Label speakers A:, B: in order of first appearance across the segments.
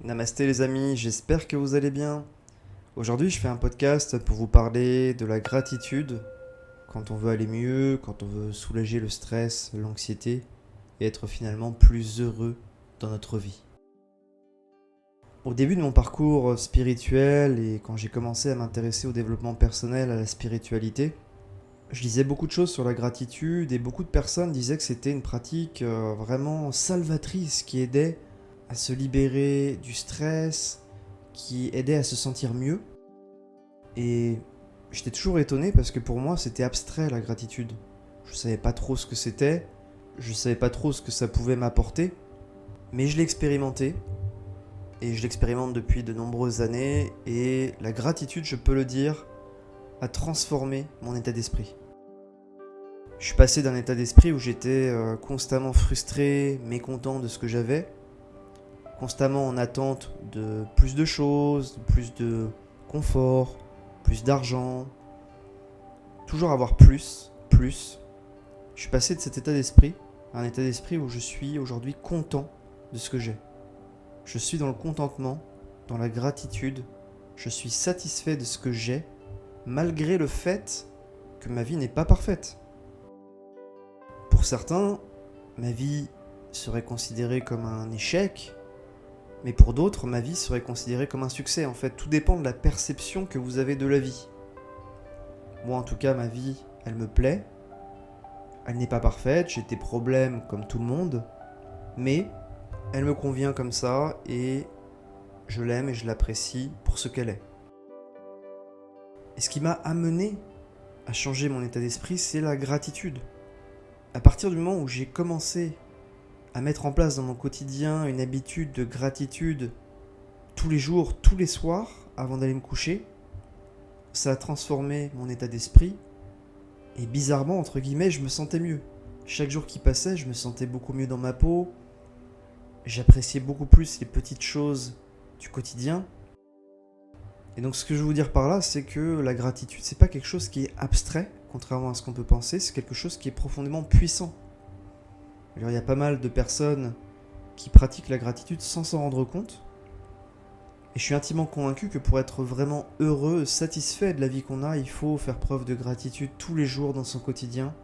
A: Namasté les amis, j'espère que vous allez bien. Aujourd'hui je fais un podcast pour vous parler de la gratitude quand on veut aller mieux, quand on veut soulager le stress, l'anxiété et être finalement plus heureux dans notre vie. Au début de mon parcours spirituel et quand j'ai commencé à m'intéresser au développement personnel, à la spiritualité, je lisais beaucoup de choses sur la gratitude et beaucoup de personnes disaient que c'était une pratique vraiment salvatrice qui aidait à se libérer du stress, qui aidait à se sentir mieux. Et j'étais toujours étonné parce que pour moi c'était abstrait la gratitude. Je savais pas trop ce que c'était, je savais pas trop ce que ça pouvait m'apporter, mais je l'ai expérimenté et je l'expérimente depuis de nombreuses années et la gratitude, je peux le dire, a transformé mon état d'esprit. Je suis passé d'un état d'esprit où j'étais constamment frustré, mécontent de ce que j'avais, constamment en attente de plus de choses, de plus de confort, plus d'argent, toujours avoir plus. Je suis passé de cet état d'esprit à un état d'esprit où je suis aujourd'hui content de ce que j'ai. Je suis dans le contentement, dans la gratitude, je suis satisfait de ce que j'ai, malgré le fait que ma vie n'est pas parfaite. Pour certains, ma vie serait considérée comme un échec, mais pour d'autres, ma vie serait considérée comme un succès. En fait, tout dépend de la perception que vous avez de la vie. Moi, en tout cas, ma vie, elle me plaît. Elle n'est pas parfaite, j'ai des problèmes comme tout le monde, mais elle me convient comme ça et je l'aime et je l'apprécie pour ce qu'elle est. Et ce qui m'a amené à changer mon état d'esprit, c'est la gratitude. À partir du moment où j'ai commencé à mettre en place dans mon quotidien une habitude de gratitude tous les jours, tous les soirs, avant d'aller me coucher, ça a transformé mon état d'esprit et bizarrement, entre guillemets, je me sentais mieux. Chaque jour qui passait, je me sentais beaucoup mieux dans ma peau, j'appréciais beaucoup plus les petites choses du quotidien. Et donc ce que je veux vous dire par là, c'est que la gratitude, c'est pas quelque chose qui est abstrait, contrairement à ce qu'on peut penser, c'est quelque chose qui est profondément puissant. Alors, il y a pas mal de personnes qui pratiquent la gratitude sans s'en rendre compte. Et je suis intimement convaincu que pour être vraiment heureux, satisfait de la vie qu'on a, il faut faire preuve de gratitude tous les jours dans son quotidien.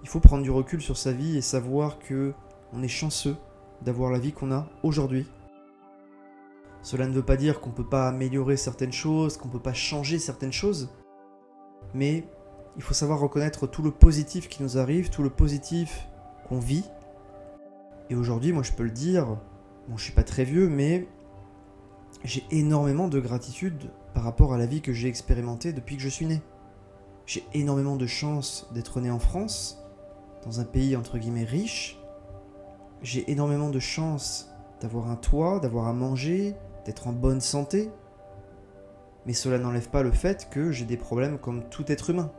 A: Il faut prendre du recul sur sa vie et savoir que on est chanceux d'avoir la vie qu'on a aujourd'hui. Cela ne veut pas dire qu'on ne peut pas améliorer certaines choses, qu'on ne peut pas changer certaines choses, mais il faut savoir reconnaître tout le positif qui nous arrive, tout le positif qu'on vit. Et aujourd'hui, moi je peux le dire, bon je suis pas très vieux, mais j'ai énormément de gratitude par rapport à la vie que j'ai expérimentée depuis que je suis né. J'ai énormément de chance d'être né en France, dans un pays entre guillemets riche. J'ai énormément de chance d'avoir un toit, d'avoir à manger, d'être en bonne santé. Mais cela n'enlève pas le fait que j'ai des problèmes comme tout être humain.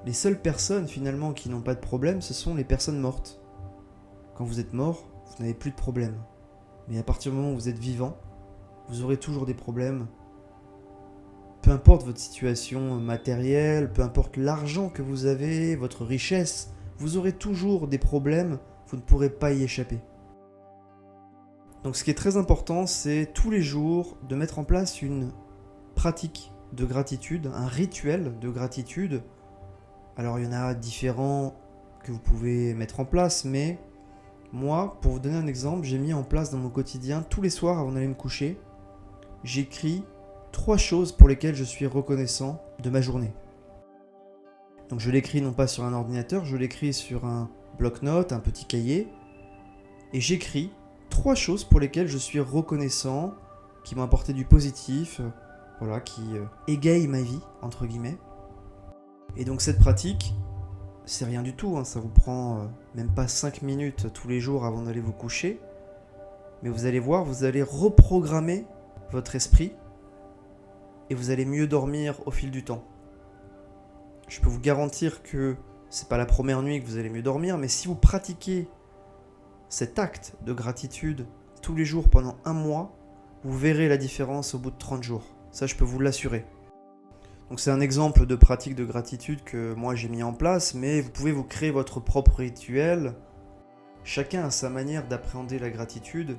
A: Les seules personnes finalement qui n'ont pas de problème, ce sont les personnes mortes. Quand vous êtes mort, vous n'avez plus de problème. Mais à partir du moment où vous êtes vivant, vous aurez toujours des problèmes. Peu importe votre situation matérielle, peu importe l'argent que vous avez, votre richesse, vous aurez toujours des problèmes, vous ne pourrez pas y échapper. Donc ce qui est très important, c'est tous les jours de mettre en place une pratique de gratitude, un rituel de gratitude. Alors il y en a différents que vous pouvez mettre en place, mais moi, pour vous donner un exemple, j'ai mis en place dans mon quotidien, tous les soirs avant d'aller me coucher, j'écris 3 choses pour lesquelles je suis reconnaissant de ma journée. Donc je l'écris non pas sur un ordinateur, je l'écris sur un bloc-notes, un petit cahier, et j'écris 3 choses pour lesquelles je suis reconnaissant, qui m'ont apporté du positif, qui égayent ma vie, entre guillemets. Et donc cette pratique, c'est rien du tout, ça vous prend même pas 5 minutes tous les jours avant d'aller vous coucher. Mais vous allez voir, vous allez reprogrammer votre esprit et vous allez mieux dormir au fil du temps. Je peux vous garantir que c'est pas la première nuit que vous allez mieux dormir, mais si vous pratiquez cet acte de gratitude tous les jours pendant 1 mois, vous verrez la différence au bout de 30 jours. Ça, je peux vous l'assurer. Donc c'est un exemple de pratique de gratitude que moi j'ai mis en place, mais vous pouvez vous créer votre propre rituel. Chacun a sa manière d'appréhender la gratitude.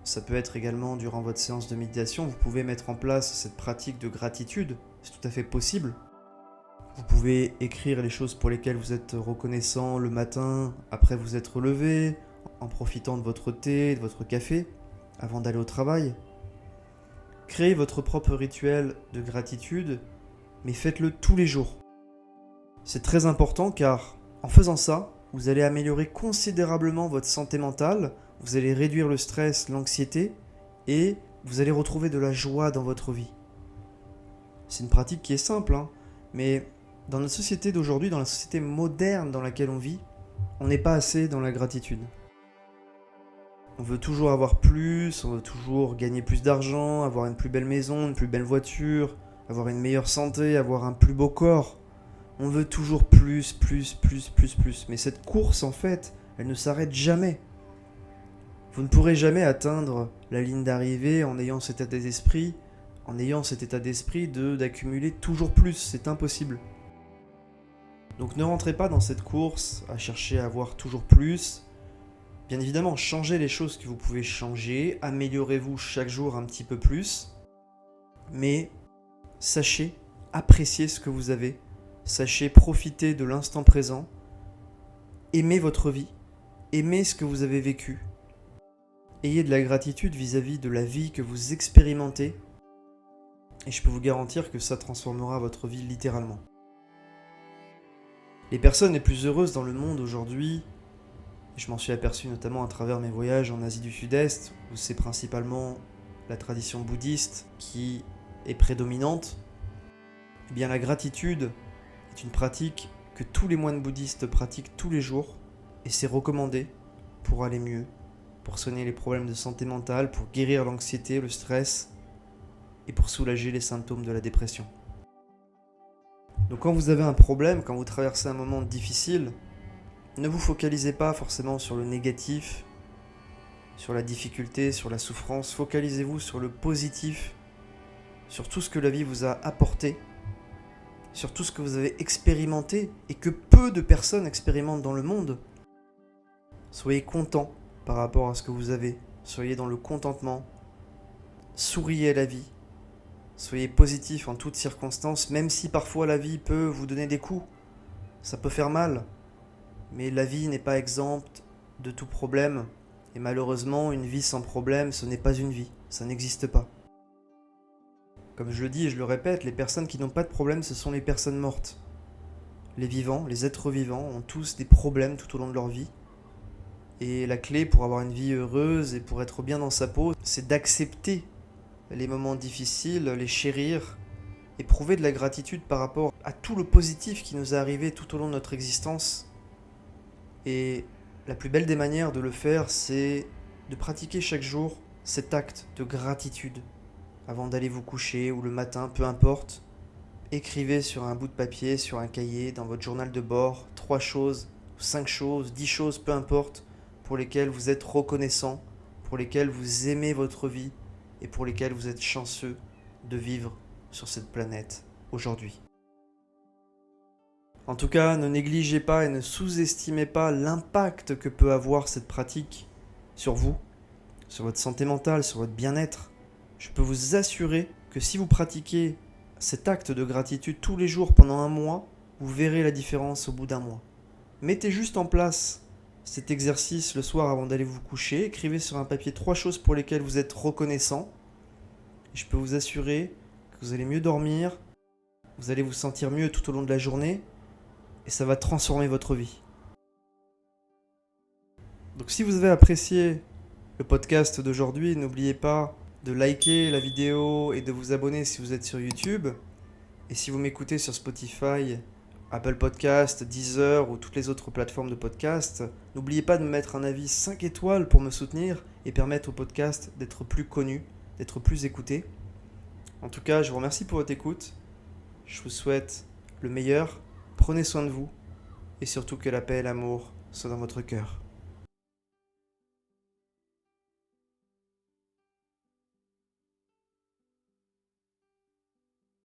A: Ça peut être également durant votre séance de méditation, vous pouvez mettre en place cette pratique de gratitude, c'est tout à fait possible. Vous pouvez écrire les choses pour lesquelles vous êtes reconnaissant le matin, après vous être levé, en profitant de votre thé, de votre café, avant d'aller au travail. Créez votre propre rituel de gratitude, mais faites-le tous les jours. C'est très important car en faisant ça, vous allez améliorer considérablement votre santé mentale, vous allez réduire le stress, l'anxiété et vous allez retrouver de la joie dans votre vie. C'est une pratique qui est simple, mais dans notre société d'aujourd'hui, dans la société moderne dans laquelle on vit, on n'est pas assez dans la gratitude. On veut toujours avoir plus, on veut toujours gagner plus d'argent, avoir une plus belle maison, une plus belle voiture, avoir une meilleure santé, avoir un plus beau corps. On veut toujours plus. Mais cette course, en fait, elle ne s'arrête jamais. Vous ne pourrez jamais atteindre la ligne d'arrivée en ayant cet état d'esprit, d'accumuler toujours plus. C'est impossible. Donc ne rentrez pas dans cette course à chercher à avoir toujours plus. Bien évidemment, changez les choses que vous pouvez changer, améliorez-vous chaque jour un petit peu plus. Mais sachez apprécier ce que vous avez. Sachez profiter de l'instant présent, aimez votre vie, aimez ce que vous avez vécu. Ayez de la gratitude vis-à-vis de la vie que vous expérimentez et je peux vous garantir que ça transformera votre vie littéralement. Les personnes les plus heureuses dans le monde aujourd'hui, je m'en suis aperçu notamment à travers mes voyages en Asie du Sud-Est, où c'est principalement la tradition bouddhiste qui est prédominante, eh bien la gratitude est une pratique que tous les moines bouddhistes pratiquent tous les jours et c'est recommandé pour aller mieux, pour soigner les problèmes de santé mentale, pour guérir l'anxiété, le stress et pour soulager les symptômes de la dépression. Donc quand vous avez un problème, quand vous traversez un moment difficile, ne vous focalisez pas forcément sur le négatif, sur la difficulté, sur la souffrance, focalisez-vous sur le positif, sur tout ce que la vie vous a apporté, sur tout ce que vous avez expérimenté et que peu de personnes expérimentent dans le monde. Soyez content par rapport à ce que vous avez, soyez dans le contentement, souriez à la vie, soyez positif en toutes circonstances, même si parfois la vie peut vous donner des coups, ça peut faire mal, mais la vie n'est pas exempte de tout problème, et malheureusement une vie sans problème ce n'est pas une vie, ça n'existe pas. Comme je le dis et je le répète, les personnes qui n'ont pas de problème, ce sont les personnes mortes. Les vivants, les êtres vivants, ont tous des problèmes tout au long de leur vie. Et la clé pour avoir une vie heureuse et pour être bien dans sa peau, c'est d'accepter les moments difficiles, les chérir, éprouver de la gratitude par rapport à tout le positif qui nous est arrivé tout au long de notre existence. Et la plus belle des manières de le faire, c'est de pratiquer chaque jour cet acte de gratitude. Avant d'aller vous coucher ou le matin, peu importe, écrivez sur un bout de papier, sur un cahier, dans votre journal de bord, 3 choses, 5 choses, 10 choses, peu importe, pour lesquelles vous êtes reconnaissant, pour lesquelles vous aimez votre vie et pour lesquelles vous êtes chanceux de vivre sur cette planète aujourd'hui. En tout cas, ne négligez pas et ne sous-estimez pas l'impact que peut avoir cette pratique sur vous, sur votre santé mentale, sur votre bien-être. Je peux vous assurer que si vous pratiquez cet acte de gratitude tous les jours pendant un mois, vous verrez la différence au bout d'un mois. Mettez juste en place cet exercice le soir avant d'aller vous coucher. Écrivez sur un papier 3 choses pour lesquelles vous êtes reconnaissant. Et je peux vous assurer que vous allez mieux dormir, vous allez vous sentir mieux tout au long de la journée et ça va transformer votre vie. Donc si vous avez apprécié le podcast d'aujourd'hui, n'oubliez pas de liker la vidéo et de vous abonner si vous êtes sur YouTube. Et si vous m'écoutez sur Spotify, Apple Podcast, Deezer ou toutes les autres plateformes de podcast, n'oubliez pas de me mettre un avis 5 étoiles pour me soutenir et permettre au podcast d'être plus connu, d'être plus écouté. En tout cas, je vous remercie pour votre écoute. Je vous souhaite le meilleur. Prenez soin de vous et surtout que la paix et l'amour soient dans votre cœur.